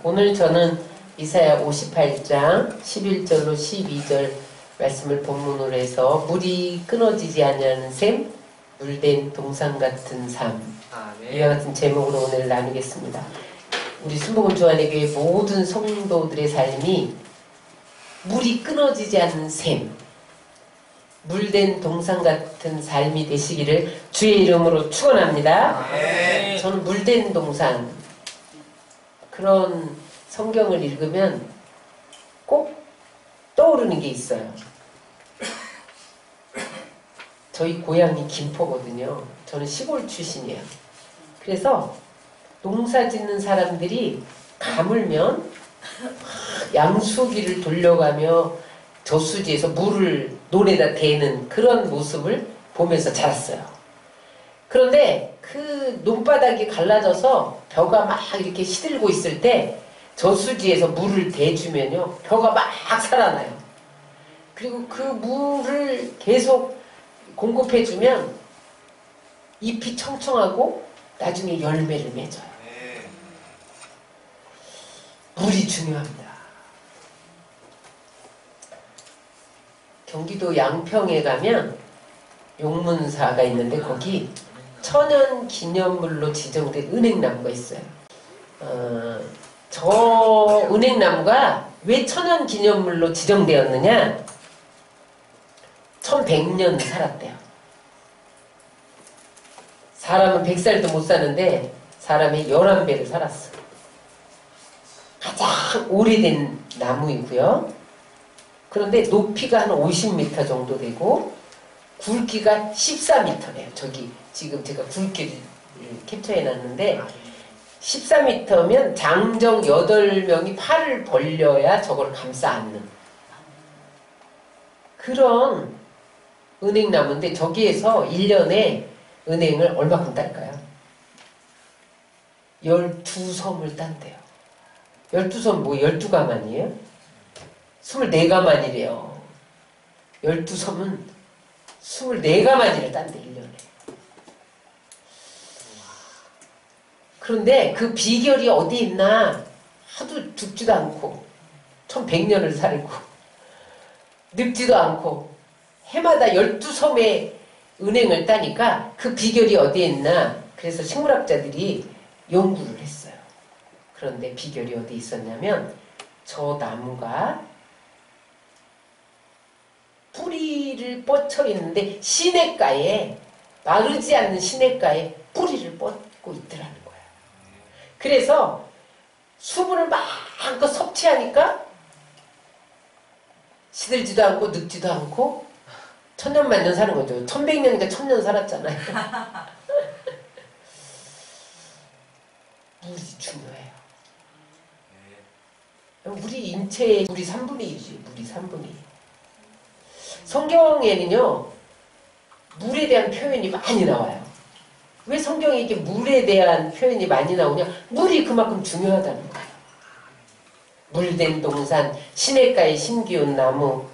오늘 저는 이사야 58장 11절로 12절 말씀을 본문으로 해서 물이 끊어지지 않는 샘, 물된 동산 같은 삶, 이와 같은 제목으로 오늘 나누겠습니다. 우리 순복음 조안의 교회 모든 성도들의 삶이 물이 끊어지지 않는 샘, 물된 동산 같은 삶이 되시기를 주의 이름으로 축원합니다. 저는 물된 동산, 그런 성경을 읽으면 꼭 떠오르는 게 있어요. 저희 고향이 김포거든요. 저는 시골 출신이에요. 그래서 농사 짓는 사람들이 가물면 양수기를 돌려가며 저수지에서 물을 논에다 대는 그런 모습을 보면서 자랐어요. 그런데 그 논바닥이 갈라져서 벼가 막 이렇게 시들고 있을 때 저수지에서 물을 대주면요, 벼가 막 살아나요. 그리고 그 물을 계속 공급해주면 잎이 청청하고 나중에 열매를 맺어요. 물이 중요합니다. 경기도 양평에 가면 용문사가 있는데 거기 천연기념물로 지정된 은행나무가 있어요. 저 은행나무가 왜 천연기념물로 지정되었느냐? 1100년 살았대요. 사람은 100살도 못 사는데 사람이 11배를 살았어. 가장 오래된 나무이고요. 그런데 높이가 한 50m 정도 되고 굵기가 14m래요. 저기 지금 제가 굵기를 캡처해 놨는데 14m면 장정 8명이 팔을 벌려야 저걸 감싸 안는 그런 은행나무인데 저기에서 1년에 은행을 얼마큼 딸까요? 12섬을 딴대요. 12섬 뭐 12가만이에요? 24가만이래요. 12섬은 24가만이를 딴대 1년에. 그런데 그 비결이 어디 있나? 하도 죽지도 않고 1100년을 살고 늙지도 않고 해마다 12섬의 은행을 따니까 그 비결이 어디에 있나? 그래서 식물학자들이 연구를 했어요. 그런데 비결이 어디 있었냐면 저 나무가 뿌리를 뻗쳐 있는데 시냇가에, 마르지 않는 시냇가에 뿌리를 뻗고 있더라는 거예요. 그래서 수분을 마음껏 섭취하니까 시들지도 않고 늙지도 않고 천년만년 사는 거죠. 1100년이니까 1000년 살았잖아요. 물이 중요해요. 우리 인체의 물이 3분의 1이지. 물이 3분의 1. 성경에는요, 물에 대한 표현이 많이 나와요. 왜 성경에 이렇게 물에 대한 표현이 많이 나오냐? 물이 그만큼 중요하다는 거예요. 물된 동산, 시냇가에 심기운 나무,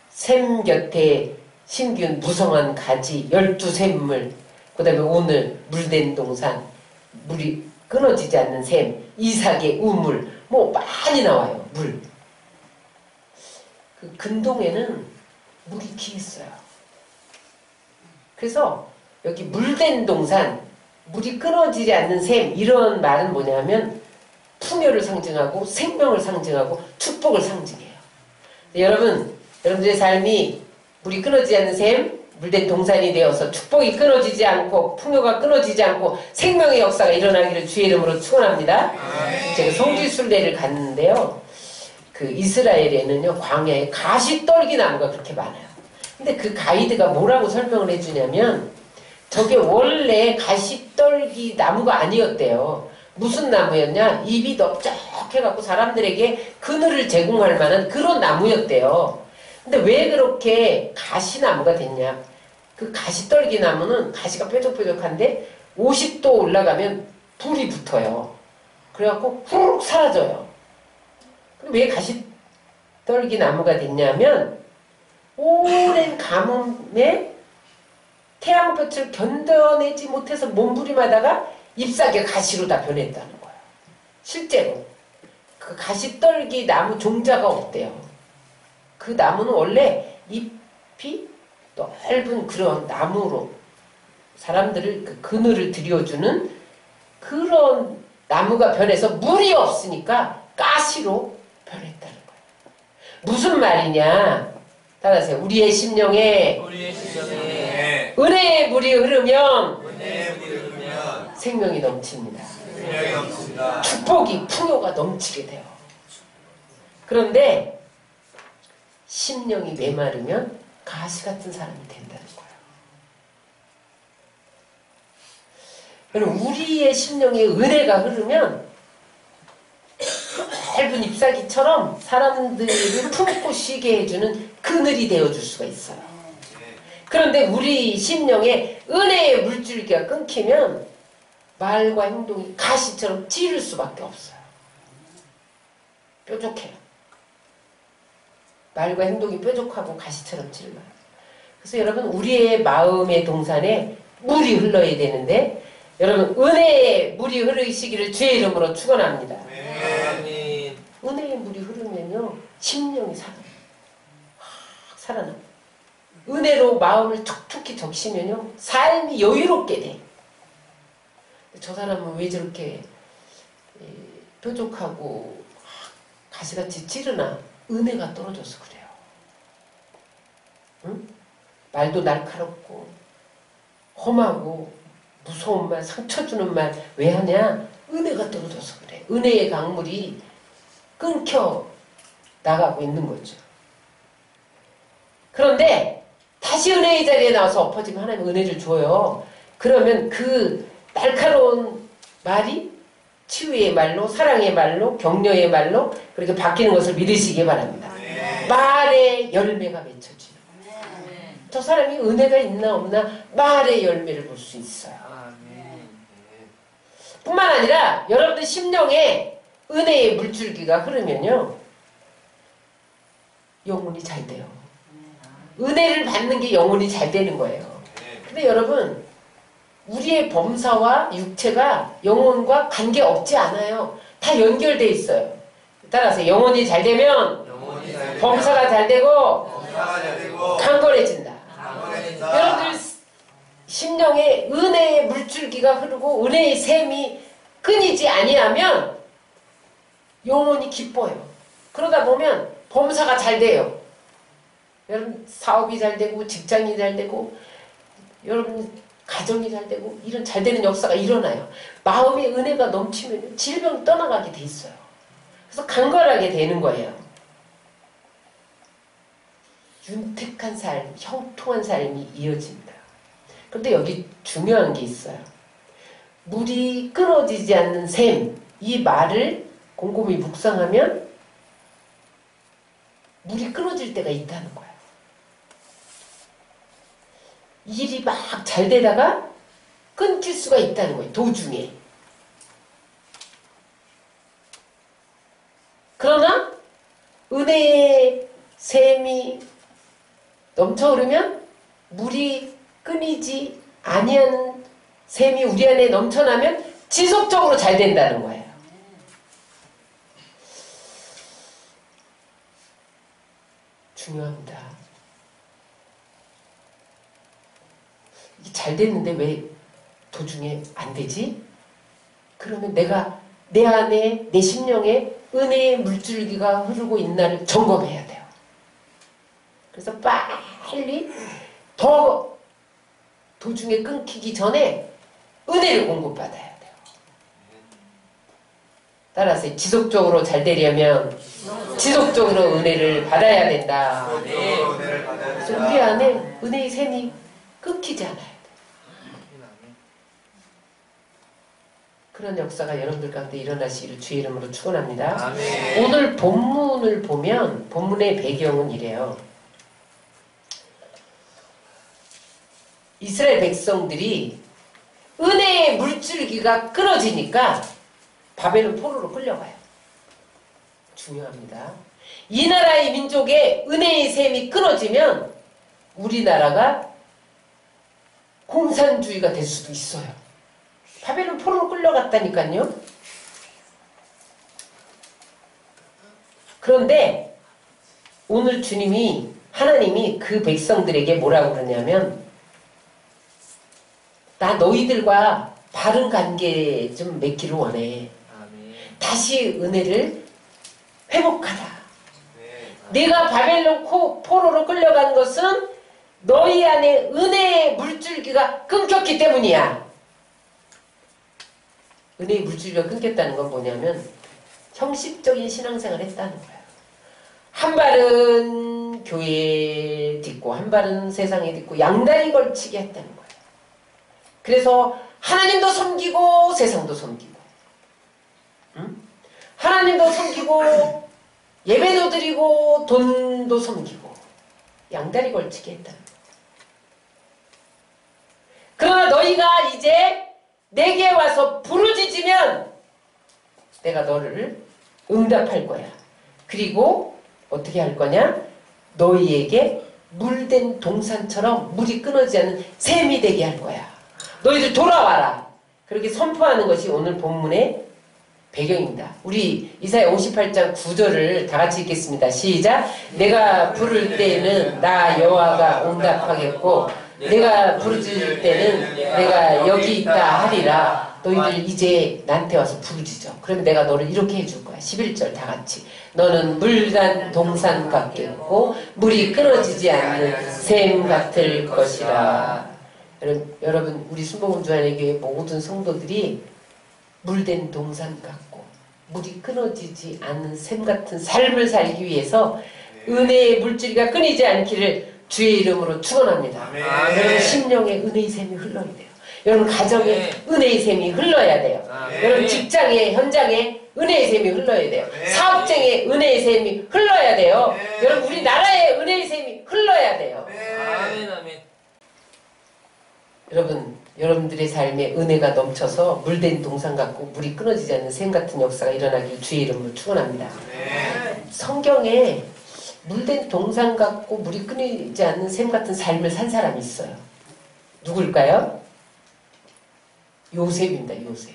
샘 곁에 심기운 무성한 가지, 12샘물, 그 다음에 오늘 물된 동산, 물이 끊어지지 않는 샘, 이삭의 우물, 뭐 많이 나와요. 물. 그 근동에는 물이 기있어요. 그래서 여기 물된 동산, 물이 끊어지지 않는 샘, 이런 말은 뭐냐면 풍요를 상징하고 생명을 상징하고 축복을 상징해요. 여러분들의 삶이 물이 끊어지지 않는 샘, 물된 동산이 되어서 축복이 끊어지지 않고 풍요가 끊어지지 않고 생명의 역사가 일어나기를 주의 이름으로 축원합니다. 제가 성지순례를 갔는데요. 그 이스라엘에는요, 광야에 가시떨기 나무가 그렇게 많아요. 근데 그 가이드가 뭐라고 설명을 해주냐면 저게 원래 가시떨기 나무가 아니었대요. 무슨 나무였냐? 잎이 넓적해갖고 사람들에게 그늘을 제공할 만한 그런 나무였대요. 근데 왜 그렇게 가시나무가 됐냐? 그 가시떨기 나무는 가시가 뾰족뾰족한데 50도 올라가면 불이 붙어요. 그래갖고 후루룩 사라져요. 그럼 왜 가시떨기 나무가 됐냐면 오랜 가뭄에 태양볕을 견뎌내지 못해서 몸부림하다가 잎사귀가 가시로 다 변했다는 거예요. 실제로. 가시떨기 나무 종자가 없대요. 그 나무는 원래 잎이 넓은 그런 나무로 사람들을 그 그늘을 들여주는 그런 나무가 변해서 물이 없으니까 가시로 변했다는 거예요. 무슨 말이냐? 따라하세요. 우리의 심령에 은혜의 물이 흐르면 생명이 넘칩니다. 축복이 풍요가 넘치게 돼요. 그런데 심령이 메마르면 가시 같은 사람이 된다는 거예요. 여러분, 우리의 심령에 은혜가 흐르면 얇은 잎사귀처럼 사람들을 품고 쉬게 해주는 그늘이 되어줄 수가 있어요. 그런데 우리 심령에 은혜의 물줄기가 끊기면 말과 행동이 가시처럼 찌를 수밖에 없어요. 뾰족해요. 말과 행동이 뾰족하고 가시처럼 찔러요. 그래서 여러분, 우리의 마음의 동산에 물이 흘러야 되는데, 여러분, 은혜의 물이 흐르시기를 주의 이름으로 축원합니다. 은혜의 물이 흐르면요, 심령이 살아나요. 은혜로 마음을 툭툭히 적시면요, 삶이 여유롭게 돼. 저 사람은 왜 저렇게 뾰족하고 가시같이 찌르나? 은혜가 떨어져서 그래요. 응? 말도 날카롭고 험하고 무서운 말, 상처 주는 말 왜 하냐? 은혜가 떨어져서 그래. 은혜의 강물이 끊겨 나가고 있는 거죠. 그런데 다시 은혜의 자리에 나와서 엎어지면 하나님 은혜를 줘요. 그러면 그 날카로운 말이 치유의 말로, 사랑의 말로, 격려의 말로 그렇게 바뀌는 것을 믿으시기 바랍니다. 말의 열매가 맺혀지는 거예요. 저 사람이 은혜가 있나 없나 말의 열매를 볼 수 있어요. 뿐만 아니라 여러분들 심령에 은혜의 물줄기가 흐르면요, 영혼이 잘 돼요. 은혜를 받는 게 영혼이 잘 되는 거예요. 근데 여러분, 우리의 범사와 육체가 영혼과 관계없지 않아요. 다 연결돼 있어요. 따라서 영혼이 잘 되면 범사가 잘 되고 강건해진다. 여러분들 심령에 은혜의 물줄기가 흐르고 은혜의 샘이 끊이지 아니하면 영혼이 기뻐요. 그러다 보면 범사가 잘 돼요. 여러분 사업이 잘 되고 직장이 잘 되고 여러분 가정이 잘 되고 이런 잘 되는 역사가 일어나요. 마음의 은혜가 넘치면 질병이 떠나가게 돼 있어요. 그래서 강건하게 되는 거예요. 윤택한 삶, 형통한 삶이 이어집니다. 그런데 여기 중요한 게 있어요. 물이 끊어지지 않는 샘, 이 말을 곰곰이 묵상하면 물이 끊어질 때가 있다는 거예요. 일이 막 잘 되다가 끊길 수가 있다는 거예요. 도중에. 그러나 은혜의 샘이 넘쳐흐르면 물이 끊이지 아니한 샘이 우리 안에 넘쳐나면 지속적으로 잘 된다는 거예요. 중요합니다. 이게 잘 됐는데 왜 도중에 안 되지? 그러면 내가 내 안에 내 심령에 은혜의 물줄기가 흐르고 있나를 점검해야 돼요. 그래서 빨리 더 도중에 끊기기 전에 은혜를 공급받아야 돼요. 따라서 지속적으로 잘 되려면 지속적으로 은혜를 받아야 된다. 그래서 우리 안에 은혜의 샘이 끊기지 않아야 돼요. 그런 역사가 여러분들 가운데 일어나시기를 주의 이름으로 축원합니다. 아멘. 오늘 본문을 보면 본문의 배경은 이래요. 이스라엘 백성들이 은혜의 물줄기가 끊어지니까 바벨론 포로로 끌려가요. 중요합니다. 이 나라의 민족의 은혜의 샘이 끊어지면 우리나라가 공산주의가 될 수도 있어요. 바벨론 포로로 끌려갔다니까요. 그런데 오늘 주님이 하나님이 그 백성들에게 뭐라고 그러냐면 나 너희들과 바른 관계 좀 맺기를 원해. 다시 은혜를 회복하자. 내가 바벨론 포로로 끌려간 것은 너희 안에 은혜의 물줄기가 끊겼기 때문이야. 은혜의 물줄기가 끊겼다는 건 뭐냐면 형식적인 신앙생활을 했다는 거야. 한 발은 교회에 딛고 한 발은 세상에 딛고 양다리 걸치게 했다는 거야. 그래서 하나님도 섬기고 세상도 섬기고, 응? 하나님도 섬기고 예배도 드리고 돈도 섬기고 양다리 걸치게 했다는 거야. 그러나 너희가 이제 내게 와서 부르짖으면 내가 너를 응답할 거야. 그리고 어떻게 할 거냐? 너희에게 물된 동산처럼 물이 끊어지지 않는 샘이 되게 할 거야. 너희들 돌아와라. 그렇게 선포하는 것이 오늘 본문의 배경입니다. 우리 이사야 58장 9절을 다 같이 읽겠습니다. 시작. 내가 부를 때에는 나 여호와가 응답하겠고 내가 부르짖을 때는 내가 여기 있다 하리라. 너희들 이제 나한테 와서 부르짖어. 그러면 내가 너를 이렇게 해줄 거야. 11절 다 같이. 너는 물단 동산 같겠고 물이 끊어지지 않는 샘 같을 것이라. 여러분 우리 순복음주안의 모든 성도들이 물된 동산 같고 물이 끊어지지 않는 샘 같은 삶을 살기 위해서 은혜의 물줄기가 끊이지 않기를 주의 이름으로 축원합니다. 여러분 심령에 은혜의 샘이 흘러야 돼요. 여러분 가정에 은혜의 샘이 흘러야 돼요. 여러분 직장에 현장에 은혜의 샘이 흘러야 돼요. 사업장에 은혜의 샘이 흘러야 돼요. 여러분 우리나라에 은혜의 샘이 흘러야 돼요. 여러분 여러분들의 삶에 은혜가 넘쳐서 물된 동산 같고 물이 끊어지지 않는 샘 같은 역사가 일어나길 주의 이름으로 축원합니다. 성경에 물된 동산 같고 물이 끊이지 않는 샘 같은 삶을 산 사람이 있어요. 누굴까요? 요셉입니다. 요셉.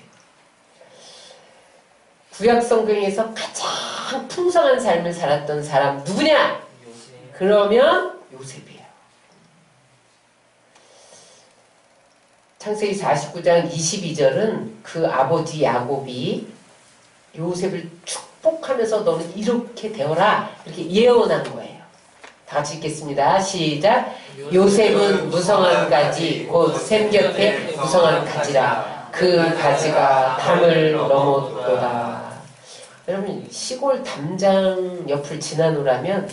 구약 성경에서 가장 풍성한 삶을 살았던 사람 누구냐? 그러면 요셉이에요. 창세기 49장 22절은 그 아버지 야곱이 요셉을 축복하면서 너는 이렇게 되어라 이렇게 예언한 거예요. 다 같이 읽겠습니다. 시작. 요셉은 무성한 가지 곧 샘 곁에 무성한 가지라. 그 가지가 담을 넘었도다. 여러분 시골 담장 옆을 지나노라면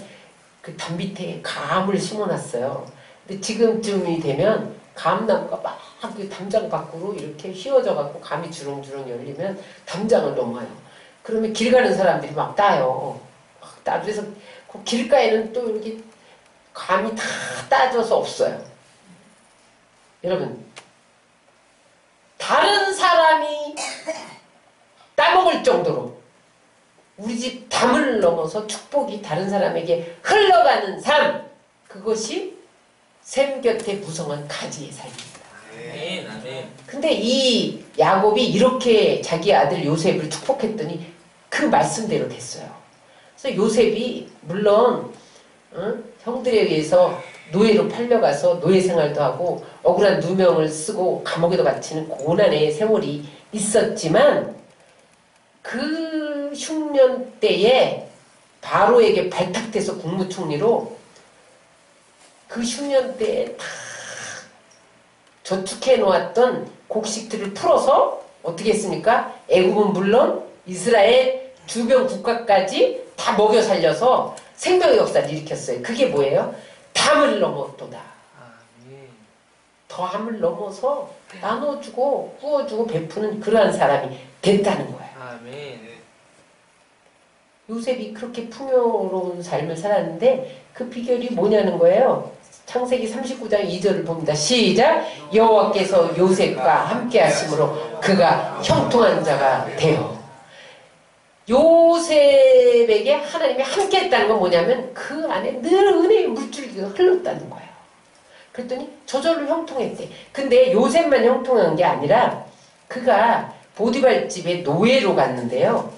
그 담 밑에 감을 심어놨어요. 근데 지금쯤이 되면 감나무가 막 그 담장 밖으로 이렇게 휘어져 갖고 감이 주렁주렁 열리면 담장을 넘어요. 그러면 길 가는 사람들이 막 따요. 막 따. 그래서 그 길가에는 또 이렇게 감이 다 따져서 없어요. 여러분 다른 사람이 따먹을 정도로 우리 집 담을 넘어서 축복이 다른 사람에게 흘러가는 삶, 그것이 샘 곁에 무성한 가지의 삶입니다. 근데 이 야곱이 이렇게 자기 아들 요셉을 축복했더니 그 말씀대로 됐어요. 그래서 요셉이 물론 형들에 의해서 노예로 팔려가서 노예 생활도 하고 억울한 누명을 쓰고 감옥에도 갇히는 고난의 세월이 있었지만 그 흉년 때에 바로에게 발탁돼서 국무총리로 그 흉년 때에 다 저축해 놓았던 곡식들을 풀어서 어떻게 했습니까? 애굽은 물론 이스라엘 주변 국가까지 다 먹여 살려서 생명의 역사를 일으켰어요. 그게 뭐예요? 담을 넘었도다. 담을 넘어서 나눠주고 구워주고 베푸는 그러한 사람이 됐다는 거예요. 요셉이 그렇게 풍요로운 삶을 살았는데 그 비결이 뭐냐는 거예요. 창세기 39장 2절을 봅니다. 시작. 여호와께서 요셉과 함께 하심으로 그가 형통한 자가 되어. 요셉에게 하나님이 함께 했다는 건 뭐냐면 그 안에 늘 은혜의 물줄기가 흘렀다는 거예요. 그랬더니 저절로 형통했대. 근데 요셉만 형통한 게 아니라 그가 보디발 집에 노예로 갔는데요.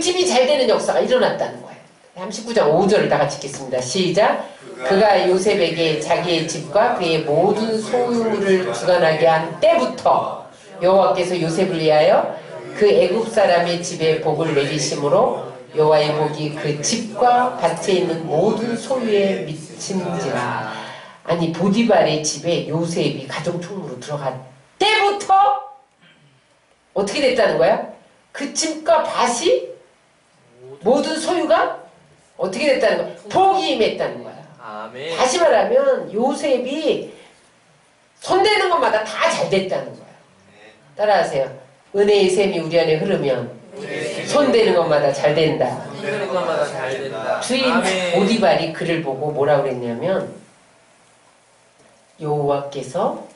그 집이 잘 되는 역사가 일어났다는 거예요. 39장 5절을 다 같이 읽겠습니다. 시작. 그가 요셉에게 자기의 집과 그의 모든 소유물을 주관하게 한 때부터 여호와께서 요셉을 위하여 그 애굽 사람의 집에 복을 내리심으로 여호와의 복이 그 집과 밭에 있는 모든 소유에 미친지라. 아니 보디발의 집에 요셉이 가정총무로 들어간 때부터 어떻게 됐다는 거야? 그 집과 밭이 모든 소유가 어떻게 됐다는 거야? 복이 임했다는 거야. 아멘. 다시 말하면 요셉이 손대는 것마다 다 잘 됐다는 거야. 따라하세요. 은혜의 샘이 우리 안에 흐르면 손대는 것마다 잘 된다. 손대는 것마다 잘 된다. 주인 아멘. 보디발이 그를 보고 뭐라 그랬냐면 여호와께서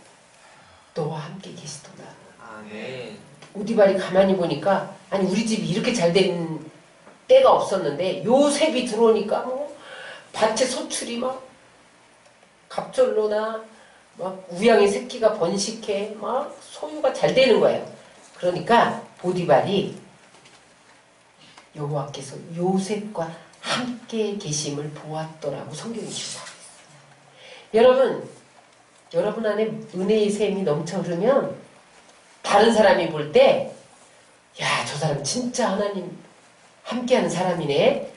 너와 함께 계시도다. 아멘. 보디발이 가만히 보니까 아니 우리 집이 이렇게 잘 된 때가 없었는데 요셉이 들어오니까 뭐 밭에 소출이 막 갑절로나 막 우양의 새끼가 번식해 막 소유가 잘 되는 거예요. 그러니까 보디발이 여호와께서 요셉과 함께 계심을 보았더라고 성경이 기록하고 있어요. 여러분 안에 은혜의 샘이 넘쳐 흐르면 다른 사람이 볼 때 야, 저 사람 진짜 하나님 함께하는 사람이네.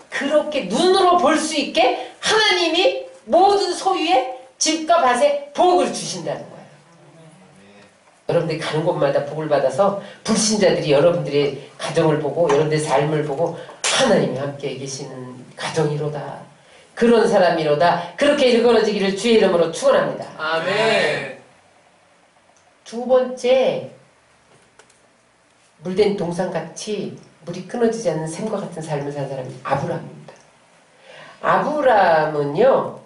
그렇게 눈으로 볼 수 있게 하나님이 모든 소유에 집과 밭에 복을 주신다는 거예요. 여러분들이 가는 곳마다 복을 받아서 불신자들이 여러분들의 가정을 보고 여러분들의 삶을 보고 하나님이 함께 계시는 가정이로다. 그런 사람이로다. 그렇게 일컬어지기를 주의 이름으로 축원합니다. 아멘. 두 번째, 물된 동산같이 물이 끊어지지 않는 샘과 같은 삶을 산 사람이 아브라함입니다. 아브라함은요,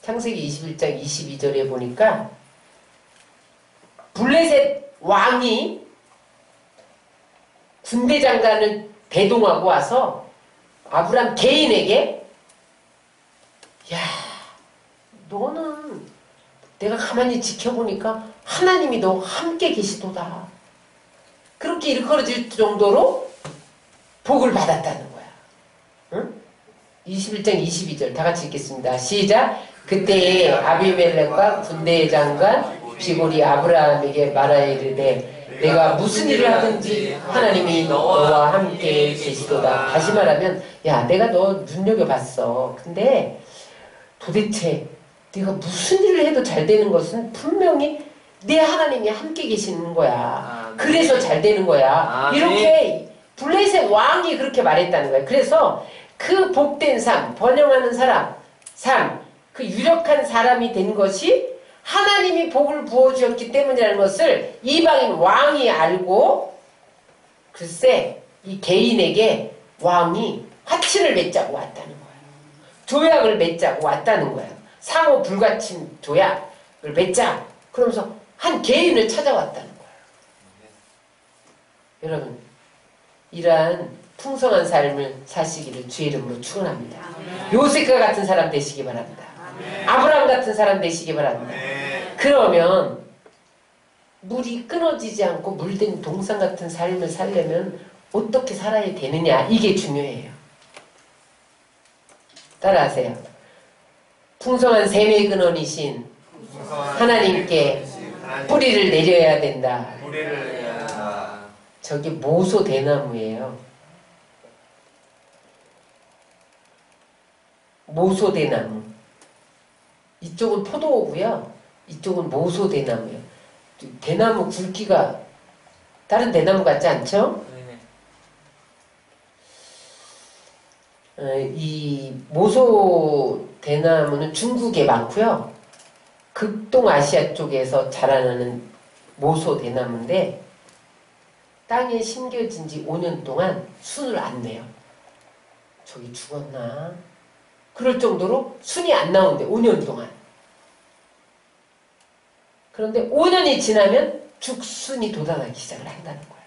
창세기 21장 22절에 보니까 블레셋 왕이 군대 장관을 대동하고 와서 아브라함 개인에게 야, 너는 내가 가만히 지켜보니까 하나님이 너 함께 계시도다. 그렇게 일컬어질 정도로 복을 받았다는 거야. 응? 21장 22절 다 같이 읽겠습니다. 시작. 그때에 아비멜렉과 군대 장관 비골이 아브라함에게 말하여 이르되 내가 무슨 일을 하든지 하나님이 너와 함께 계시도다. 다시 말하면 야, 내가 너 눈여겨봤어. 근데 도대체 네가 무슨 일을 해도 잘 되는 것은 분명히 내 하나님이 함께 계시는 거야. 그래서 잘 되는 거야. 이렇게 블레셋 왕이 그렇게 말했다는 거야. 그래서 그 복된 삶, 번영하는 삶, 그 유력한 사람이 된 것이 하나님이 복을 부어주었기 때문이라는 것을 이방인 왕이 알고 글쎄 이 개인에게 왕이 화친을 맺자고 왔다는 거예요. 조약을 맺자고 왔다는 거예요. 상호 불가침 조약을 맺자. 그러면서 한 개인을 찾아왔다는 거예요. 여러분, 이러한 풍성한 삶을 사시기를 주의 이름으로 축원합니다. 요셉과 같은 사람 되시기 바랍니다. 아브라함 같은 사람 되시기 바랍니다. 그러면 물이 끊어지지 않고 물된 동산 같은 삶을 살려면 어떻게 살아야 되느냐, 이게 중요해요. 따라하세요. 풍성한 샘의 근원이신 하나님께 뿌리를 내려야 된다. 저게 모소 대나무예요. 모소 대나무. 이쪽은 포도고요. 이쪽은 모소 대나무예요. 대나무 굵기가 다른 대나무 같지 않죠? 이 모소 대나무는 중국에 많고요. 극동아시아 쪽에서 자라나는 모소 대나무인데 땅에 심겨진 지 5년 동안 순을 안 내요. 저기 죽었나? 그럴 정도로 순이 안 나오는데 5년 동안. 그런데 5년이 지나면 죽순이 돋아나기 시작을 한다는 거예요.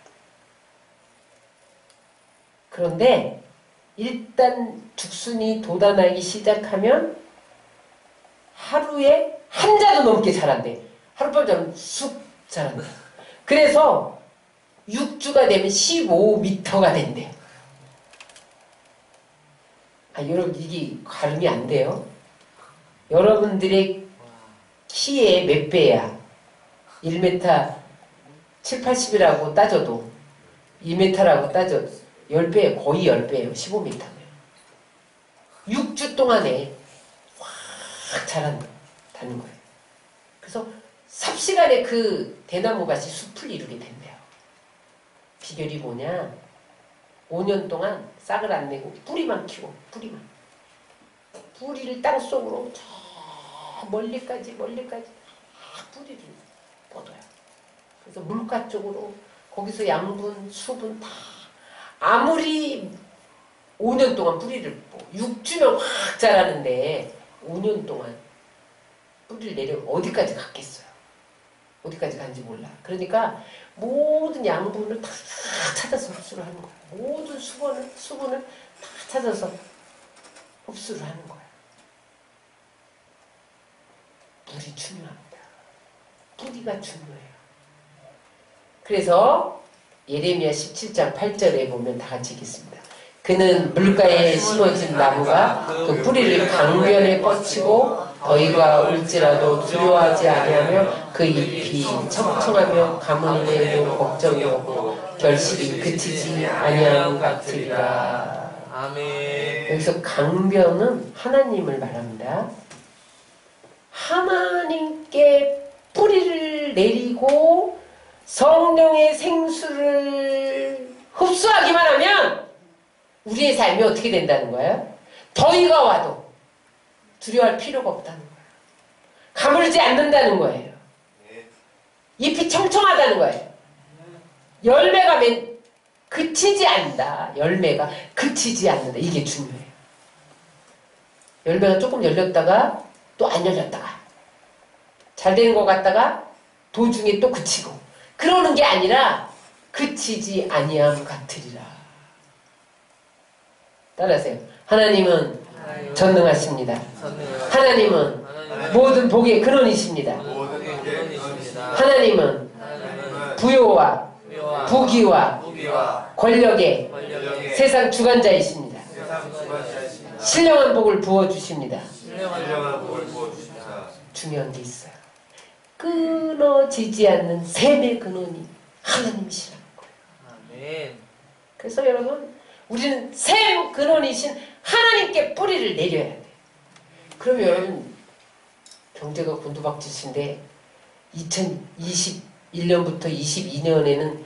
그런데 일단 죽순이 돋아나기 시작하면 하루에 한 자루 넘게 자란대. 하룻밤처럼 쑥 자란대. 그래서 6주가 되면 15m가 된대요. 여러분 이게 가름이 안 돼요. 여러분들의 키의 몇 배야? 1m 7, 80이라고 따져도 2m라고 따져 10배, 거의 10배예요. 15m면. 6주 동안에 확 자란다는 거예요. 그래서 삽시간에 그 대나무밭이 숲을 이루게 된대요. 비결이 뭐냐? 5년 동안 싹을 안 내고 뿌리만 키워. 뿌리만. 뿌리를 땅속으로 저 멀리까지 뿌리를 뻗어요. 그래서 물가 쪽으로 거기서 양분, 수분 다 아무리 5년 동안 뿌리를 6주면 확 자라는데 5년 동안 뿌리를 내려면 어디까지 갔겠어요? 어디까지 간지 몰라. 그러니까 모든 양분을 다 찾아서 흡수를 하는 거야. 모든 수분을 다 찾아서 흡수를 하는 거야. 물이 중요합니다. 뿌리가 중요해요. 그래서 예레미야 17장 8절에 보면 다 같이 읽겠습니다. 그는 물가에 심어진 나무가 그 뿌리를 강변에 뻗치고 더위가 올지라도 두려워하지 아니하며 그 잎이 청청하며 가뭄에도 걱정이 없고 결실이 그치지 아니하는 같으리라. 아멘. 여기서 강변은 하나님을 말합니다. 하나님께 뿌리를 내리고 성령의 생수를 흡수하기만 하면 우리의 삶이 어떻게 된다는 거예요? 더위가 와도 두려워할 필요가 없다는 거예요. 가물지 않는다는 거예요. 잎이 청청하다는 거예요. 열매가 그치지 않는다. 열매가 그치지 않는다. 이게 중요해요. 열매가 조금 열렸다가 또 안 열렸다가 잘 되는 것 같다가 도중에 또 그치고 그러는 게 아니라 그치지 아니함 같으리라. 따라하세요. 하나님은 전능하십니다. 하나님은 모든 복의 근원이십니다. 하나님은 부요와 부귀와 권력의 세상 주관자이십니다. 신령한 복을 부어주십니다. 중요한 게 있어요. 끊어지지 않는 샘의 근원이 하나님이시라는 거예요. 그래서 여러분 우리는 샘 근원이신 하나님께 뿌리를 내려야 돼요. 그러면 여러분 경제가 곤두박질인데 2021년부터 22년에는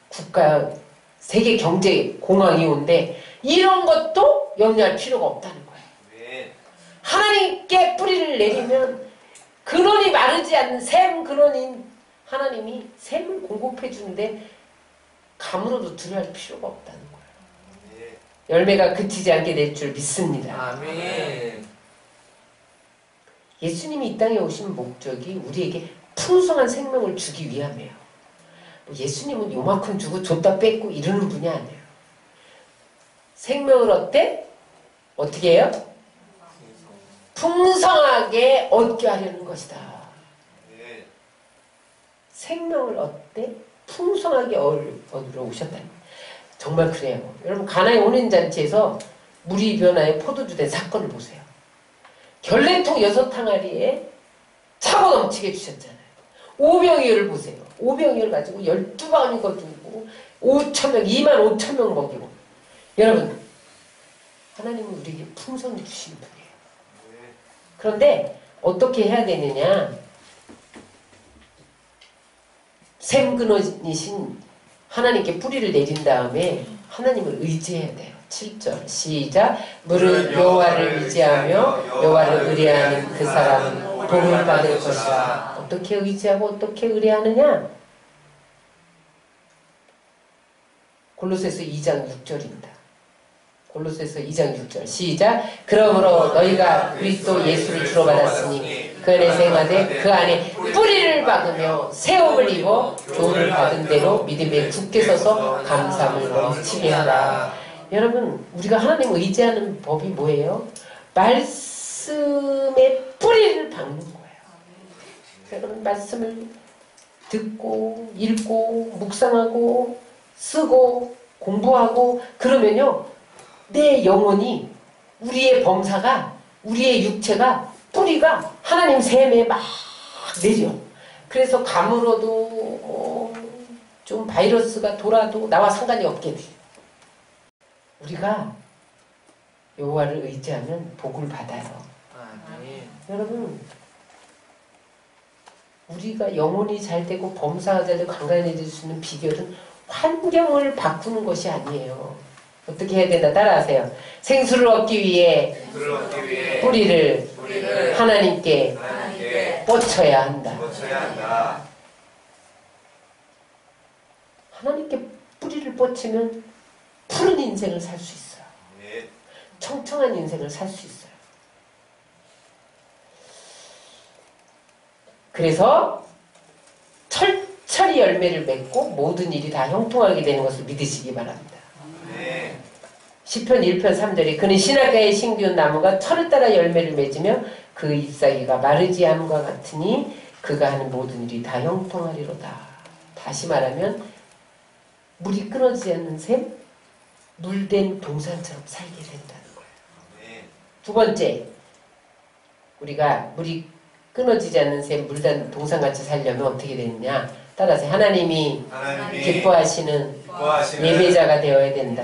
국가 세계 경제 공황이 온데 이런 것도 염려할 필요가 없다는 거예요. 하나님께 뿌리를 내리면 근원이 마르지 않는 샘 근원인 하나님이 샘을 공급해 주는데 가물어도 두려워할 필요가 없다는 거예요. 열매가 그치지 않게 될 줄 믿습니다. 아멘. 예수님이 이 땅에 오신 목적이 우리에게 풍성한 생명을 주기 위함이에요. 예수님은 요만큼 주고 줬다 뺏고 이러는 분이 아니에요. 생명을 어떻게 해요? 풍성하게 얻게 하려는 것이다. 생명을 풍성하게 얻으러 오셨다는 거예요. 정말 그래요. 여러분 가나의 혼인잔치에서 물이 변하여 포도주 된 사건을 보세요. 결례통 6항아리에 차고 넘치게 주셨잖아요. 오병이어를 보세요. 오병이어를 가지고 12방울 거두고 5,000명, 25,000명 먹이고. 여러분 하나님은 우리에게 풍성히 주시는 분이에요. 그런데 어떻게 해야 되느냐? 샘근원이신 하나님께 뿌리를 내린 다음에 하나님을 의지해야 돼요. 7절 시작. 무릇 여호와를 의지하며 여호와를 의뢰하는 그 사람은 복을 받을 것이라. 어떻게 의지하고 어떻게 의뢰하느냐? 골로새서 2장 6절입니다. 골로새서 2장 6절 시작. 그러므로 너희가 그리스도 예수를 주로 받았으니 그 안에 행하되 그 안에 뿌리를 박으며 새움을 입어 교훈을 받은 대로 믿음에 굳게 서서 감사함을 넘치게 하라. 여러분 우리가 하나님을 의지하는 법이 뭐예요? 말씀에 뿌리를 박는 거예요. 여러분 말씀을 듣고 읽고 묵상하고 쓰고 공부하고 그러면요 내 영혼이, 우리의 범사가, 우리의 육체가, 뿌리가 하나님 샘에 막 내려. 그래서 가물어도 좀 바이러스가 돌아도 나와 상관이 없게 돼. 우리가 여호와를 의지하면 복을 받아요. 아멘. 여러분, 우리가 영혼이 잘 되고 범사가 잘 되고 강건해질 수 있는 비결은 환경을 바꾸는 것이 아니에요. 어떻게 해야 된다? 따라하세요. 생수를 얻기 위해 뿌리를 하나님께 뻗쳐야 한다. 하나님께 뿌리를 뻗치면 푸른 인생을 살 수 있어요. 청청한 인생을 살 수 있어요. 그래서 철저히 열매를 맺고 모든 일이 다 형통하게 되는 것을 믿으시기 바랍니다. 시편 1편 3절에 그는 신학가에 심기운 나무가 철을 따라 열매를 맺으며 그 잎사귀가 마르지 않음과 같으니 그가 하는 모든 일이 다 형통하리로다. 다시 말하면 물이 끊어지지 않는 샘, 물된 동산처럼 살게 된다는 거예요. 두 번째, 우리가 물이 끊어지지 않는 샘, 물된 동산같이 살려면 어떻게 되느냐? 따라서 하나님이 기뻐하시는 예배자가 되어야 된다.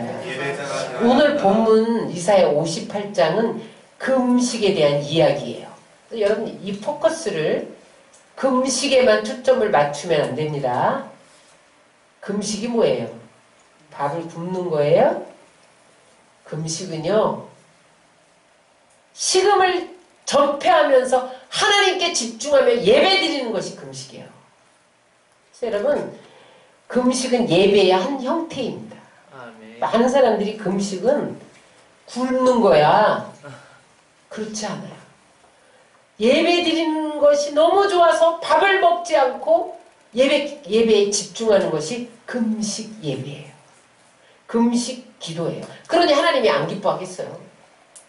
오늘 본문 이사야 58장은 금식에 대한 이야기예요. 여러분, 이 포커스를 금식에만 초점을 맞추면 안 됩니다. 금식이 뭐예요? 밥을 굶는 거예요? 금식은요, 식음을 전폐하면서 하나님께 집중하며 예배 드리는 것이 금식이에요. 그래서 여러분, 금식은 예배의 한 형태입니다. 아멘. 많은 사람들이 금식은 굶는 거야. 그렇지 않아요. 예배 드리는 것이 너무 좋아서 밥을 먹지 않고 예배에 집중하는 것이 금식 예배예요. 금식 기도예요. 그러니 하나님이 안 기뻐하겠어요.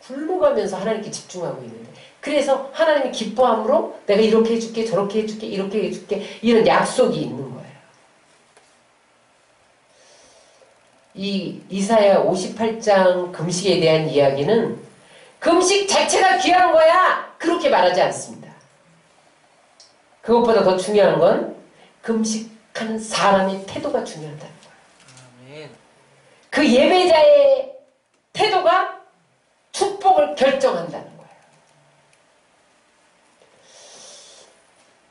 굶어가면서 하나님께 집중하고 있는데. 그래서 하나님이 기뻐함으로 내가 이렇게 해줄게, 저렇게 해줄게, 이렇게 해줄게, 이런 약속이 있는 거예요. 이 이사야 58장 금식에 대한 이야기는 금식 자체가 귀한 거야! 그렇게 말하지 않습니다. 그것보다 더 중요한 건 금식하는 사람의 태도가 중요하다는 거예요. 아멘. 그 예배자의 태도가 축복을 결정한다는 거예요.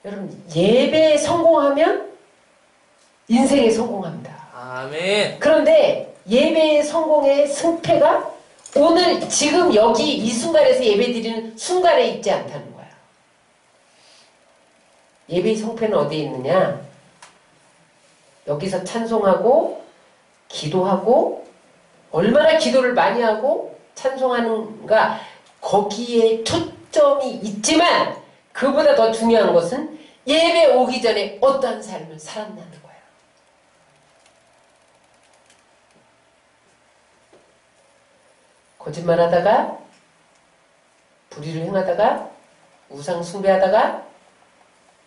여러분, 예배에 성공하면 인생에 성공합니다. 아멘. 그런데 예배의 성공의 승패가 오늘 지금 여기 이 순간에서 예배드리는 순간에 있지 않다는 거야. 예배의 성패는 어디에 있느냐? 여기서 찬송하고 기도하고 얼마나 기도를 많이 하고 찬송하는가, 거기에 초점이 있지만 그보다 더 중요한 것은 예배 오기 전에 어떠한 삶을 살았나는 거예요. 거짓말하다가, 불의를 행하다가, 우상 숭배하다가,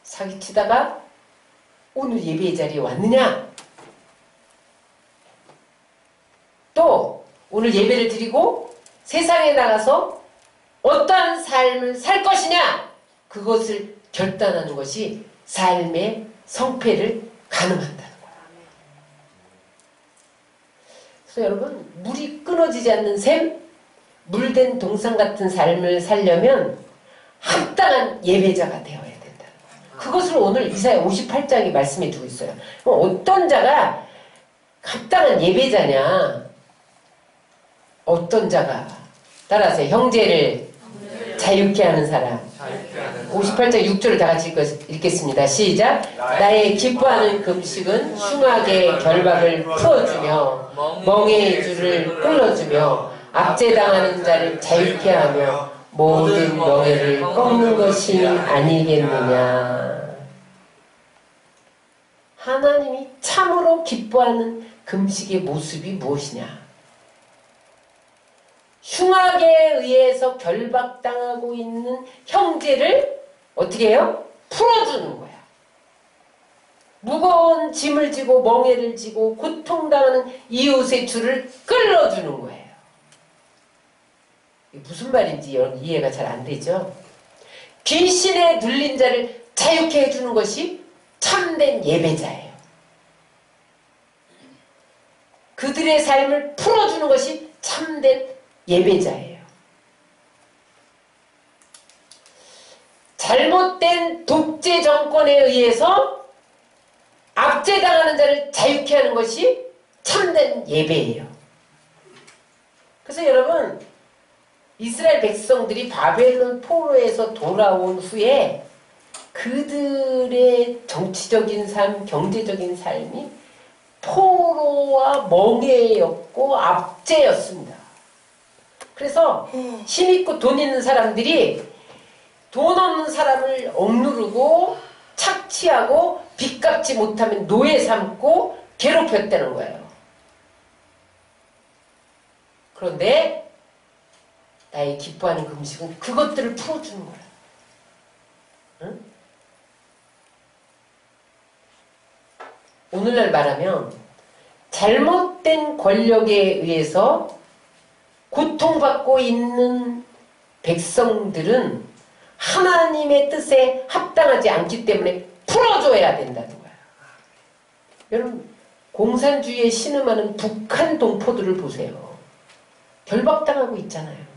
사기치다가 오늘 예배의 자리에 왔느냐? 또 오늘 예배를 드리고 세상에 나가서 어떠한 삶을 살 것이냐? 그것을 결단하는 것이 삶의 성패를 가늠한다는 거예요. 그래서 여러분, 물이 끊어지지 않는 샘, 물된 동산 같은 삶을 살려면 합당한 예배자가 되어야 된다는 거예요. 그것을 오늘 이사야 58장이 말씀해 두고 있어요. 그럼 어떤 자가 합당한 예배자냐? 어떤 자가? 따라서 형제를 자유케 하는 사람. 58장 6절을 다 같이 읽겠습니다. 시작. 나의 기뻐하는 금식은 흉악의 결박을 풀어주며 멍에의 줄을 끊어주며 압제당하는 자를 자유케 하며 모든 멍에를 꺾는 것이 아니겠느냐. 하나님이 참으로 기뻐하는 금식의 모습이 무엇이냐? 흉악에 의해서 결박당하고 있는 형제를 어떻게 해요? 풀어주는 거야. 무거운 짐을 지고 멍에를 지고 고통당하는 이웃의 줄을 끌어주는 거예요. 무슨 말인지 여러분 이해가 잘 안 되죠? 귀신에 눌린 자를 자유케 해주는 것이 참된 예배자예요. 그들의 삶을 풀어주는 것이 참된 예배자예요. 잘못된 독재 정권에 의해서 압제당하는 자를 자유케 하는 것이 참된 예배예요. 그래서 여러분, 이스라엘 백성들이 바벨론 포로에서 돌아온 후에 그들의 정치적인 삶, 경제적인 삶이 포로와 멍해였고 압제였습니다. 그래서 힘있고 돈 있는 사람들이 돈 없는 사람을 억누르고 착취하고 빚 갚지 못하면 노예 삼고 괴롭혔다는 거예요. 그런데 나의 기뻐하는 금식은 그것들을 풀어주는 거야. 응? 오늘날 말하면 잘못된 권력에 의해서 고통받고 있는 백성들은 하나님의 뜻에 합당하지 않기 때문에 풀어줘야 된다는 거야. 여러분, 공산주의에 신음하는 북한 동포들을 보세요. 결박당하고 있잖아요.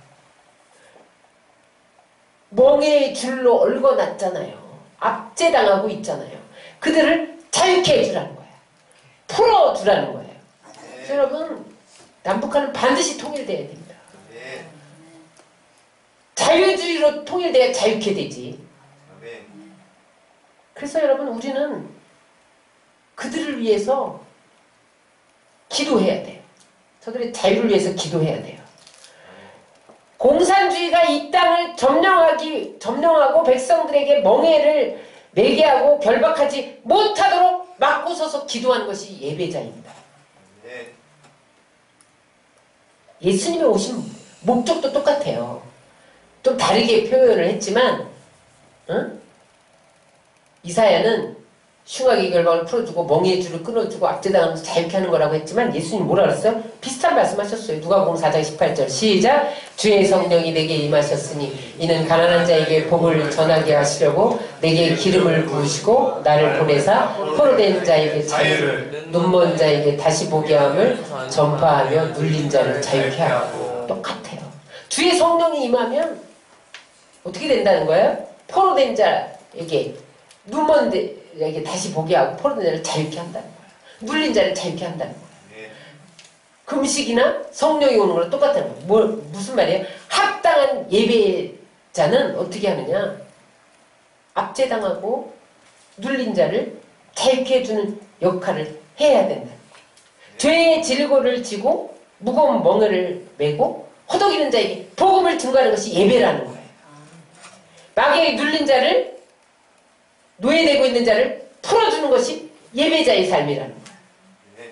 멍에의 줄로 얽어놨잖아요. 압제당하고 있잖아요. 그들을 자유케 해주라는 거야. 풀어주라는 거예요. 그래서 여러분, 남북한은 반드시 통일돼야 됩니다. 자유주의로 통일돼야 자유케 되지. 그래서 여러분, 우리는 그들을 위해서 기도해야 돼요. 저들의 자유를 위해서 기도해야 돼요. 공산주의가 이 땅을 점령하고 백성들에게 멍해를 매게 하고 결박하지 못하도록 막고 서서 기도하는 것이 예배자입니다. 예수님이 오신 목적도 똑같아요. 좀 다르게 표현을 했지만, 응? 이사야는 흉악의 결박을 풀어주고 멍해의 줄을 끊어주고 압제당하면서 자유케 하는 거라고 했지만 예수님 뭐라 그랬어요? 비슷한 말씀하셨어요. 누가복음 4장 18절 시작. 주의 성령이 내게 임하셨으니 이는 가난한 자에게 복을 전하게 하시려고 내게 기름을 부으시고 나를 보내사 포로된 자에게 자유를 눈먼 자에게 다시 보게 함을 전파하며 눌린 자를 자유케 하고. 똑같아요. 주의 성령이 임하면 어떻게 된다는 거예요? 포로된 자에게 눈먼 자에게 다시 보게 하고 포로된 자를 자유케 한다는 거예요. 눌린 자를 자유케 한다는 거예요. 금식이나 성령이 오는 거랑 똑같다는 거예요. 무슨 말이에요? 합당한 예배자는 어떻게 하느냐? 압제당하고 눌린 자를 자유케 해주는 역할을 해야 된다는 거예요. 죄의 질고를 지고 무거운 멍에를 메고 허덕이는 자에게 복음을 증거하는 것이 예배라는 거예요. 마귀에 눌린 자를, 노예되고 있는 자를 풀어주는 것이 예배자의 삶이라는 거예요.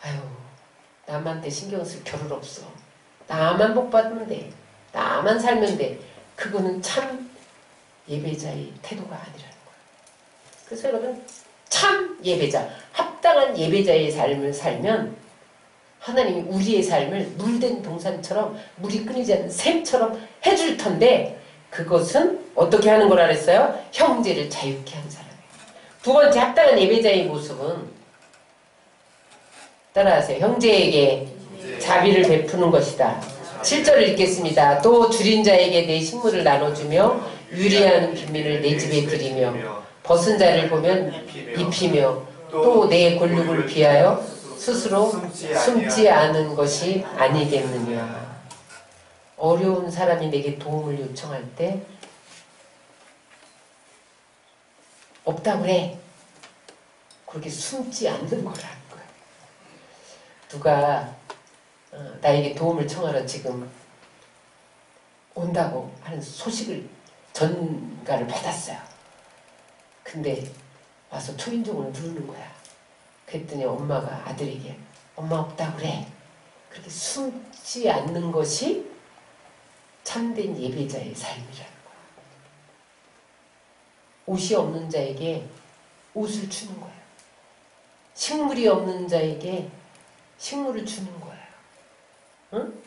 아유, 남한테 신경 쓸 겨를 없어. 나만 복 받으면 돼. 나만 살면 돼. 그거는 참 예배자의 태도가 아니라는 거예요. 그래서 여러분, 참 예배자, 합당한 예배자의 삶을 살면 하나님이 우리의 삶을 물된 동산처럼 물이 끊이지 않는 샘처럼 해줄 텐데 그것은 어떻게 하는 거라 그랬어요? 형제를 자유케 하는 사람이에요. 두 번째 합당한 예배자의 모습은 따라하세요. 형제에게 자비를 베푸는 것이다. 7절을 읽겠습니다. 또 줄인 자에게 내 식물을 나눠주며 유리한 빈민을 내 집에 들이며 벗은 자를 보면 입히며 또 내 골육을 비하여 스스로 숨지 않은 것이 아니겠느냐. 어려운 사람이 내게 도움을 요청할 때 없다고 그래. 그렇게 숨지 않는 거라는 거예요. 누가 나에게 도움을 청하러 지금 온다고 하는 소식을 전가를 받았어요. 근데 와서 초인종을 누르는 거야. 그랬더니 엄마가 아들에게 엄마 없다고 그래. 그렇게 숨지 않는 것이 참된 예배자의 삶이라는 거야. 옷이 없는 자에게 옷을 주는 거야. 식물이 없는 자에게 식물을 주는 거야. 응?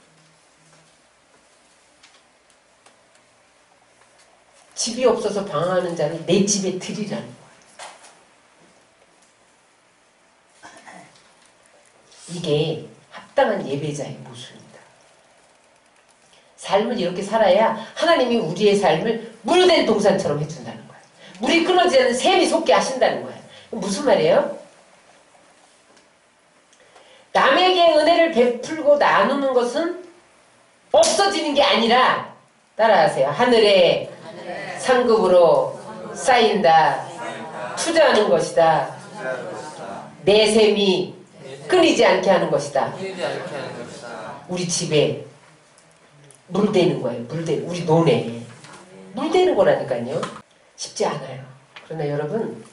집이 없어서 방황하는 자를 내 집에 들이라는 거예요. 이게 합당한 예배자의 모습입니다. 삶을 이렇게 살아야 하나님이 우리의 삶을 물된 동산처럼 해준다는 거예요. 물이 끊어지지 않는 샘이 솟게 하신다는 거예요. 무슨 말이에요? 남에게 은혜를 베풀고 나누는 것은 없어지는 게 아니라 따라하세요. 하늘에 상급으로 쌓인다. 투자하는 것이다. 내 샘이 끊이지 않게 하는 것이다. 끊이지 않게 하는 것이다. 우리 집에 물대는 거예요. 물대는 우리 논에 물대는 거라니까요. 쉽지 않아요. 그러나 여러분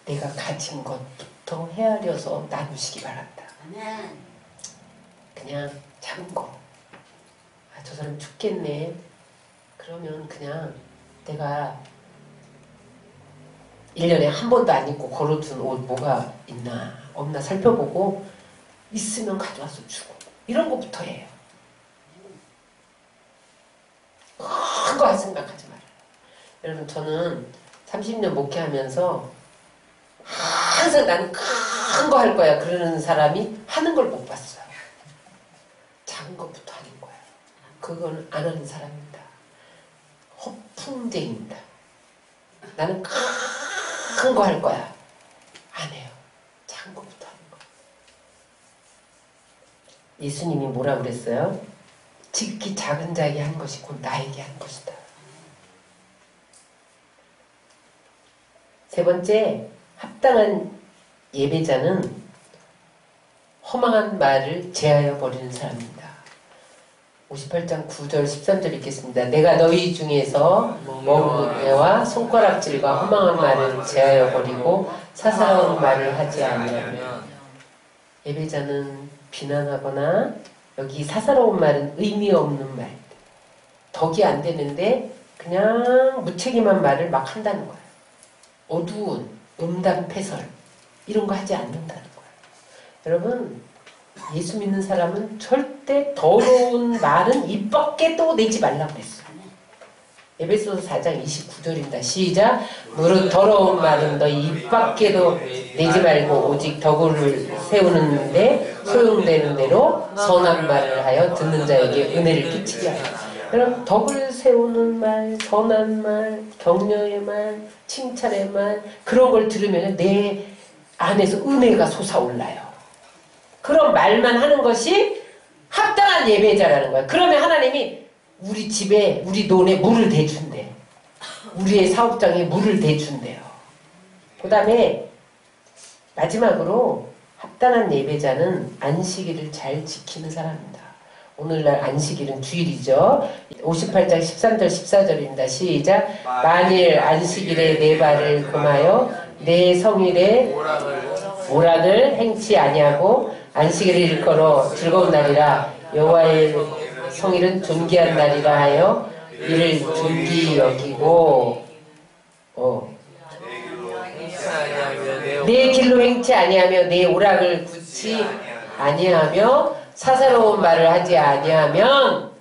내가 가진 것부터 헤아려서 나누시기 바랍니다. 그냥 작은 거. 아, 저 사람 죽겠네. 그러면 그냥 내가 1년에 한 번도 안 입고 걸어둔 옷 뭐가 있나 없나 살펴보고 있으면 가져와서 주고 이런 것부터 해요. 큰 거 생각하지 말아요. 여러분 저는 30년 목회하면서 항상 나는 큰 거 할 거야 그러는 사람이 하는 걸 못 봤어요. 작은 것부터 하는 거예요. 그건 안 하는 사람입니다. 허풍쟁이입니다. 나는 큰 거 할 거야. 안 해요. 작은 것부터 하는 거. 예수님이 뭐라 그랬어요? 지극히 작은 자에게 한 것이 곧 나에게 한 것이다. 세 번째, 합당한 예배자는 허망한 말을 제하여 버리는 사람입니다. 58장 9절 13절 읽겠습니다. 내가 너희 중에서 멍에와 손가락질과 허망한 말을 제하여 버리고 사사로운 말을 하지 아니하면 예배자는 비난하거나 여기 사사로운 말은 의미 없는 말 덕이 안 되는데 그냥 무책임한 말을 막 한다는 거예요. 어두운 음담패설 이런 거 하지 않는다는 거예요. 여러분 예수 믿는 사람은 절대 더러운 말은 입 밖에도 내지 말라고 그랬어요. 에베소서 4장 29절입니다. 시작. 무릇 더러운 말은 너희 입 밖에도 내지 말고 오직 덕을 세우는데 소용되는 대로 선한 말을 하여 듣는 자에게 은혜를 끼치게 하라. 여러분 덕을 세우는 말, 선한 말, 격려의 말, 칭찬의 말 그런 걸 들으면 내 안에서 은혜가 솟아올라요. 그런 말만 하는 것이 합당한 예배자라는 거야. 그러면 하나님이 우리 집에 우리 논에 물을 대준대. 우리의 사업장에 물을 대준대요. 그 다음에 마지막으로 합당한 예배자는 안식일을 잘 지키는 사람입니다. 오늘날 안식일은 주일이죠. 58장 13절 14절입니다. 시작. 만일 안식일에 내 발을 금하여 내 성일에 오락을 행치 아니하고 안식일을 일컬어 즐거운 날이라 여호와의 성일은 존귀한 날이라 하여 이를 존귀 여기고 내 길로 행치 아니하며 내 오락을 굳이 아니하며 사사로운 말을 하지 아니하면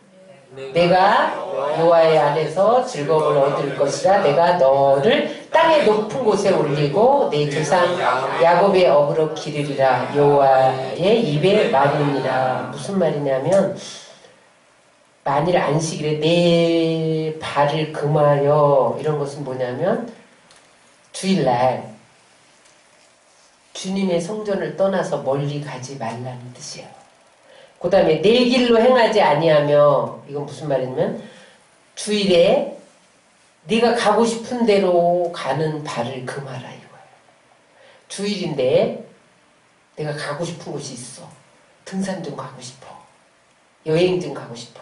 내가 여호와의 안에서 즐거움을 얻을 것이라. 내가 너를 땅의 높은 곳에 올리고 내 조상 야곱의 업으로 기르리라. 여호와의 입의 말이니라. 무슨 말이냐면 만일 안식일에 내 발을 금하여 이런 것은 뭐냐면 주일날 주님의 성전을 떠나서 멀리 가지 말라는 뜻이에요. 그 다음에 내 길로 행하지 아니하며 이건 무슨 말이냐면 주일에 네가 가고 싶은 대로 가는 발을 금하라 이거예요. 주일인데 내가 가고 싶은 곳이 있어. 등산 좀 가고 싶어. 여행 좀 가고 싶어.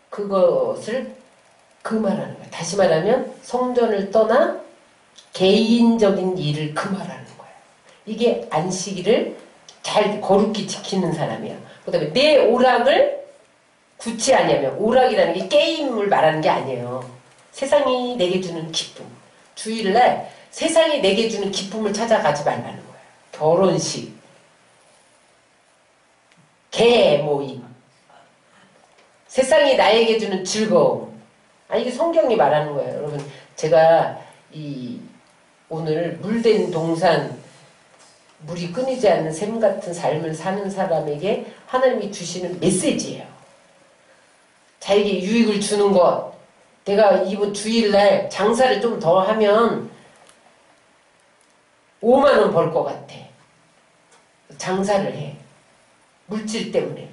그것을 금하라는 거예요. 다시 말하면 성전을 떠나 개인적인 일을 금하라는 거예요. 이게 안식일을 잘 거룩히 지키는 사람이야. 그 다음에 내 오락을 굳이 아니하면 오락이라는 게 게임을 말하는 게 아니에요. 세상이 내게 주는 기쁨. 주일날 세상이 내게 주는 기쁨을 찾아가지 말라는 거예요. 결혼식, 개모임, 세상이 나에게 주는 즐거움. 이게 성경이 말하는 거예요. 여러분 제가 오늘 물된 동산, 물이 끊이지 않는 샘 같은 삶을 사는 사람에게 하나님이 주시는 메시지예요. 자에게 유익을 주는 것. 내가 이번 주일날 장사를 좀 더 하면 5만 원 벌 것 같아. 장사를 해. 물질 때문에.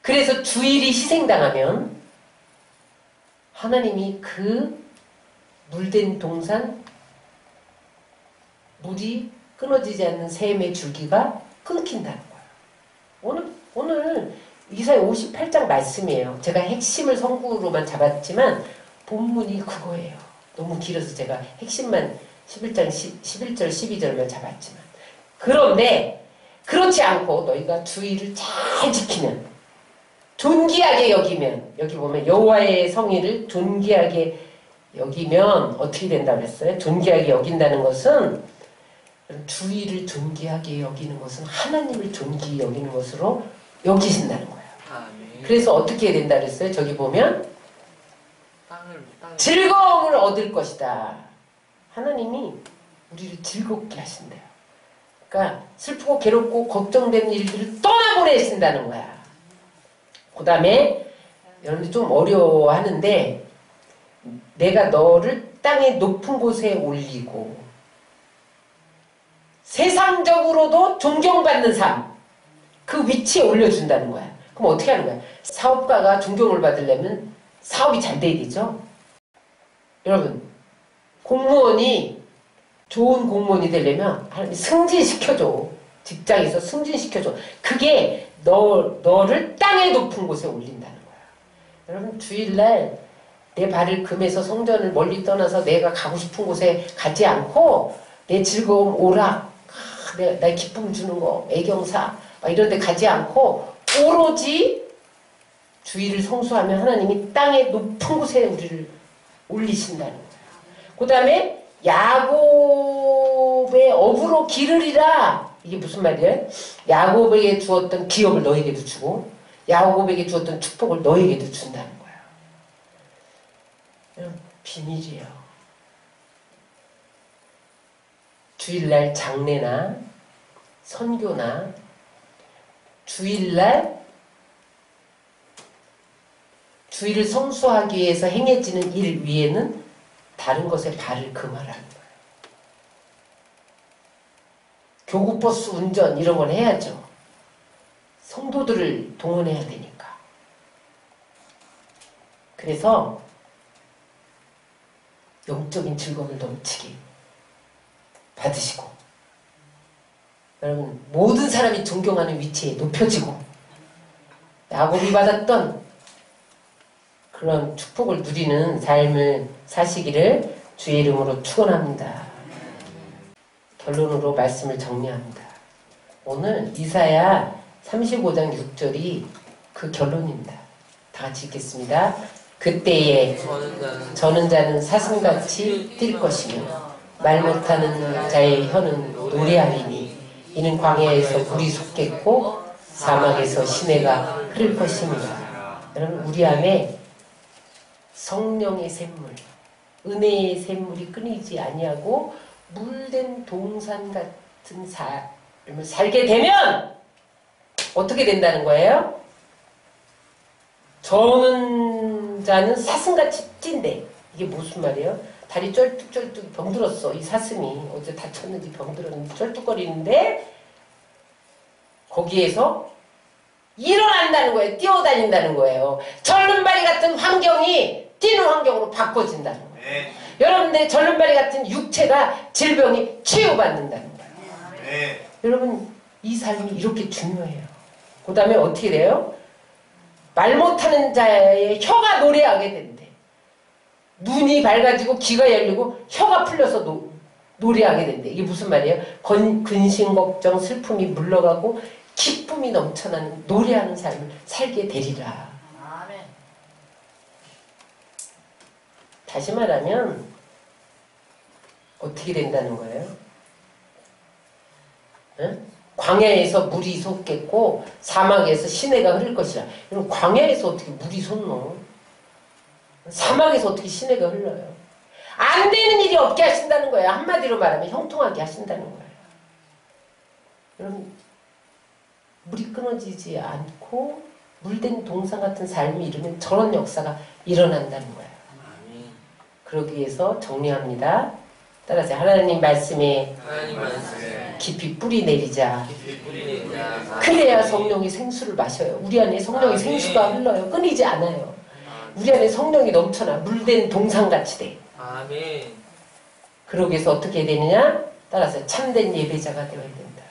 그래서 주일이 희생당하면 하나님이 그 물된 동산, 물이 끊어지지 않는 샘의 줄기가 끊긴다는 거예요. 오늘 이사야 58장 말씀이에요. 제가 핵심을 성구로만 잡았지만 본문이 그거예요. 너무 길어서 제가 핵심만 11장 11절 12절만 잡았지만, 그런데 그렇지 않고 너희가 주의를 잘 지키면, 존귀하게 여기면, 여기 보면 여호와의 성의를 존귀하게 여기면 어떻게 된다고 그랬어요? 존귀하게 여긴다는 것은, 주의를 존귀하게 여기는 것은 하나님을 존귀히 여기는 것으로 여기신다는 거예요. 그래서 어떻게 해야 된다 그랬어요? 저기 보면 즐거움을 얻을 것이다. 하나님이 우리를 즐겁게 하신대요. 그러니까 슬프고 괴롭고 걱정되는 일들을 떠나보내신다는 거야. 그 다음에 여러분들 좀 어려워하는데, 내가 너를 땅의 높은 곳에 올리고 세상적으로도 존경받는 삶, 그 위치에 올려준다는 거야. 그럼 어떻게 하는 거야? 사업가가 존경을 받으려면 사업이 잘 돼야 되죠. 여러분, 공무원이 좋은 공무원이 되려면 하나님이 승진시켜줘. 직장에서 승진시켜줘. 그게 너를 땅의 높은 곳에 올린다는 거야. 여러분, 주일날 내 발을 금해서 성전을 멀리 떠나서 내가 가고 싶은 곳에 가지 않고 내 즐거움, 오락, 내 기쁨 주는 거, 애경사 막 이런 데 가지 않고 오로지 주의를 성수하면 하나님이 땅의 높은 곳에 우리를 올리신다는 거예요. 그 다음에 야곱의 업으로 기르리라. 이게 무슨 말이에요? 야곱에게 주었던 기업을 너에게도 주고 야곱에게 주었던 축복을 너에게도 준다는 거예요. 비밀이에요. 주일날 장례나 선교나 주일날 주일을 성수하기 위해서 행해지는 일 위에는 다른 것에 발을 금하라는 거예요. 교구버스 운전 이런 걸 해야죠. 성도들을 동원해야 되니까. 그래서 영적인 즐거움을 넘치게 받으시고, 여러분 모든 사람이 존경하는 위치에 높여지고 야곱이 받았던 그런 축복을 누리는 삶을 사시기를 주의 이름으로 축원합니다. 결론으로 말씀을 정리합니다. 오늘 이사야 35장 6절이 그 결론입니다. 다 같이 읽겠습니다. 그때에 저는 자는 사슴같이 뛸 것이며 말 못하는 자의 혀는 노래하리니 이는 광야에서 물이 솟겠고 사막에서 시내가 흐를 것입니다. 여러분, 우리 안에 성령의 샘물, 은혜의 샘물이 끊이지 아니하고 물된 동산 같은 삶을 살게 되면 어떻게 된다는 거예요? 저는 자는 사슴같이 뛴대. 이게 무슨 말이에요? 다리 쩔뚝쩔뚝 병들었어. 이 사슴이 어제 다쳤는지 병들었는지 쩔뚝거리는데 거기에서 일어난다는 거예요. 뛰어다닌다는 거예요. 절름발이 같은 환경이 뛰는 환경으로 바꿔진다는 거예요. 네. 여러분들의 절름발이 같은 육체가 질병이 치유받는다는 거예요. 네. 여러분, 이 삶이 이렇게 중요해요. 그 다음에 어떻게 돼요? 말 못하는 자의 혀가 노래하게 된대. 눈이 밝아지고 귀가 열리고 혀가 풀려서 노래하게 된대. 이게 무슨 말이에요? 근심, 걱정, 슬픔이 물러가고 기쁨이 넘쳐나는 노래하는 삶을 살게 되리라. 아멘. 다시 말하면 어떻게 된다는 거예요? 응? 광야에서 물이 솟겠고 사막에서 시내가 흐를 것이라. 그럼 광야에서 어떻게 물이 솟노? 사막에서 어떻게 시내가 흘러요? 안 되는 일이 없게 하신다는 거예요. 한마디로 말하면 형통하게 하신다는 거예요. 여러분, 물이 끊어지지 않고 물된 동상 같은 삶이 이루면 저런 역사가 일어난다는 거예요. 그러기 위해서 정리합니다. 따라서 하나님 말씀에 하나님 말씀에 깊이 뿌리 내리자. 깊이 뿌리 내리자. 그래야 성령이 생수를 마셔요. 우리 안에 성령이 생수가 흘러요. 끊이지 않아요. 우리 안에 성령이 넘쳐나 물된 동상같이 돼. 아멘. 그러기 위해서 어떻게 되느냐? 따라서 참된 예배자가 되어야 된다.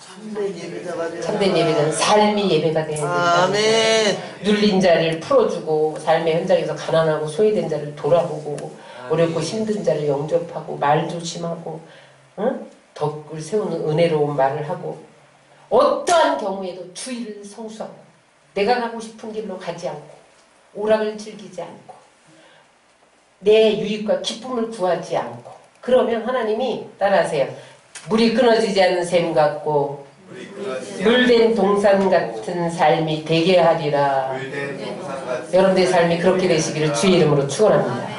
참된 예배자는 삶이 예배가 되어야 된다. 아멘. 눌린 자를 풀어주고 삶의 현장에서 가난하고 소외된 자를 돌아보고 어렵고 힘든 자를 영접하고 말 조심하고 응? 덕을 세우는 은혜로운 말을 하고 어떠한 경우에도 주의를 성수하고 내가 가고 싶은 길로 가지 않고 오락을 즐기지 않고 내 유익과 기쁨을 구하지 않고 그러면 하나님이 따라하세요. 물이 끊어지지 않는 샘 같고 물된 동산 같은 삶이 되게 하리라. 여러분들의 삶이 그렇게 되시기를 주의 이름으로 축원합니다.